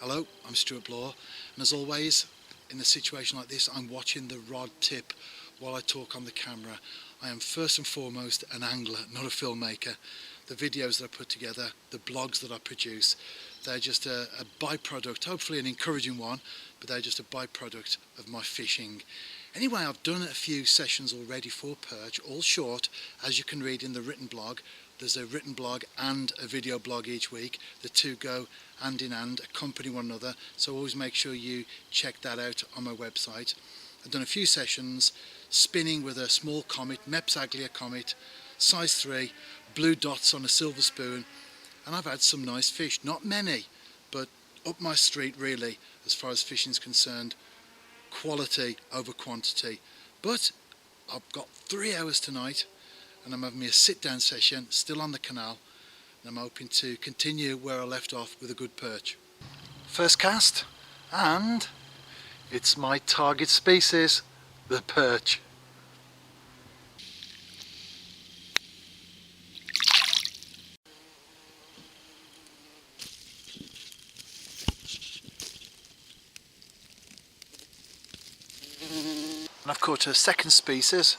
Hello, I'm Stuart Bloor, and as always, in a situation like this, I'm watching the rod tip while I talk on the camera. I am first and foremost an angler, not a filmmaker. The videos that I put together, the blogs that I produce, they're just a byproduct, hopefully an encouraging one, but they're just a byproduct of my fishing. Anyway, I've done a few sessions already for perch, all short, as you can read in the written blog. There's a written blog and a video blog each week. The two go hand in hand, accompany one another, so always make sure you check that out on my website. I've done a few sessions spinning with a small comet, Mepsaglia comet, size 3, blue dots on a silver spoon, and I've had some nice fish. Not many, but up my street really, as far as fishing is concerned. Quality over quantity. But I've got 3 hours tonight, and I'm having me a sit-down session, still on the canal, and I'm hoping to continue where I left off with a good perch. First cast, and it's my target species, the perch. And I've caught a second species.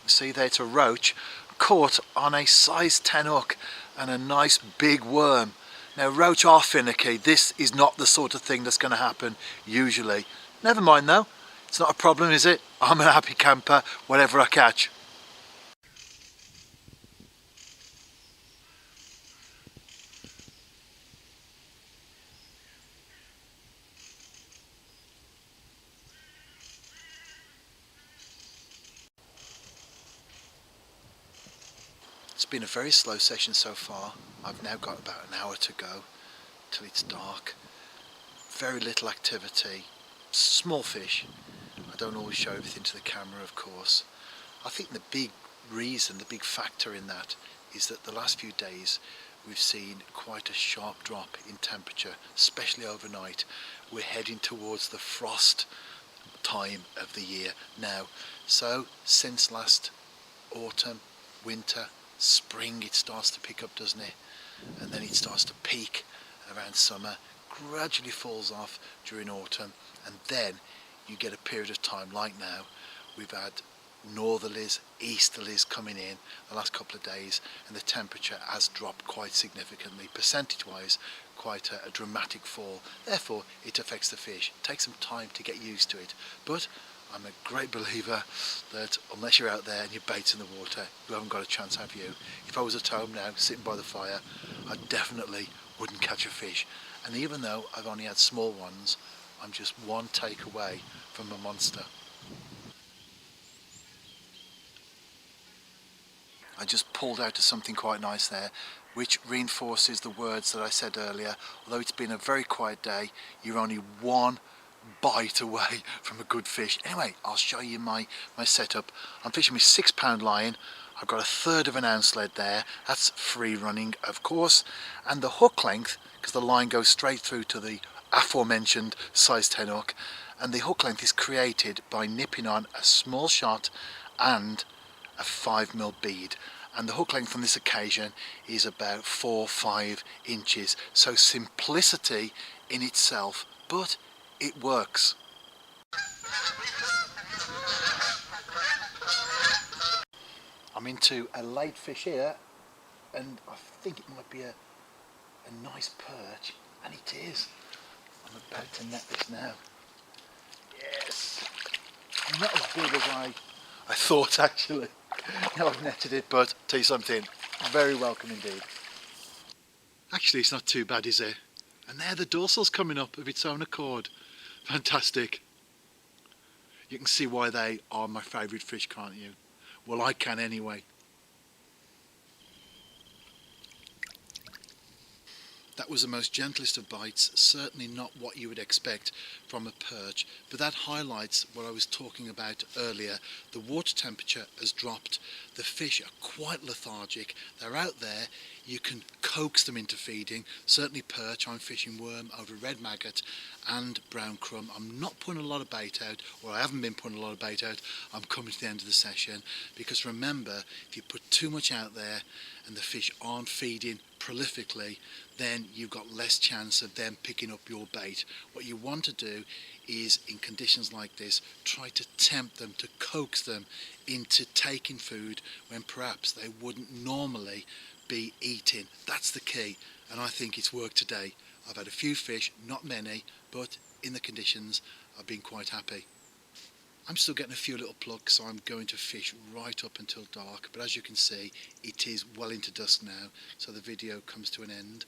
You see there, it's a roach, caught on a size 10 hook and a nice big worm. Now, roach are finicky. This is not the sort of thing that's going to happen usually. Never mind though, it's not a problem, is it? I'm a happy camper, whatever I catch. It's been a very slow session so far. I've now got about an hour to go till it's dark. Very little activity, small fish. I don't always show everything to the camera, of course. I think the big reason, the big factor in that is that the last few days we've seen quite a sharp drop in temperature, especially overnight. We're heading towards the frost time of the year now. So since last autumn, winter, spring, it starts to pick up, doesn't it? And then it starts to peak around summer, gradually falls off during autumn, and then you get a period of time like now. We've had northerlies, easterlies coming in the last couple of days, and the temperature has dropped quite significantly, percentage wise quite a dramatic fall. Therefore it affects the fish. It takes some time to get used to it, but I'm a great believer that unless you're out there and your bait's in the water, you haven't got a chance, have you? If I was at home now, sitting by the fire, I definitely wouldn't catch a fish. And even though I've only had small ones, I'm just one take away from a monster. I just pulled out of something quite nice there, which reinforces the words that I said earlier. Although it's been a very quiet day, you're only one bite away from a good fish. Anyway, I'll show you my setup. I'm fishing with 6-pound line. I've got a 1/3 of an ounce lead there. That's free running, of course. And the hook length, because the line goes straight through to the aforementioned size 10 hook, and the hook length is created by nipping on a small shot and a 5mm bead. And the hook length on this occasion is about 4 or 5 inches. So simplicity in itself, but it works. I'm into a late fish here, and I think it might be a nice perch, and it is. I'm about to net this now. Yes! Not as big as I thought actually. Now I've netted it, but I'll tell you something, very welcome indeed. Actually, it's not too bad, is it? And there the dorsal's coming up of its own accord. Fantastic. You can see why they are my favourite fish, can't you? Well, I can anyway. That was the most gentlest of bites, certainly not what you would expect from a perch, but that highlights what I was talking about earlier. The water temperature has dropped, the fish are quite lethargic, they're out there, you can coax them into feeding. Certainly perch, I'm fishing worm over red maggot and brown crumb. I'm not putting a lot of bait out, or I haven't been putting a lot of bait out. I'm coming to the end of the session, because remember, if you put too much out there and the fish aren't feeding prolifically, then you've got less chance of them picking up your bait. What you want to do is, in conditions like this, try to tempt them, to coax them into taking food when perhaps they wouldn't normally be eating. That's the key, and I think it's worked today. I've had a few fish, not many, but in the conditions I've been quite happy. I'm still getting a few little plucks, so I'm going to fish right up until dark, but as you can see, it is well into dusk now, so the video comes to an end.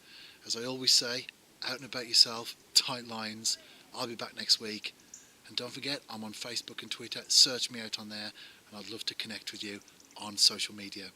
As I always say, out and about yourself, tight lines. I'll be back next week, and don't forget, I'm on Facebook and Twitter. Search me out on there, and I'd love to connect with you on social media.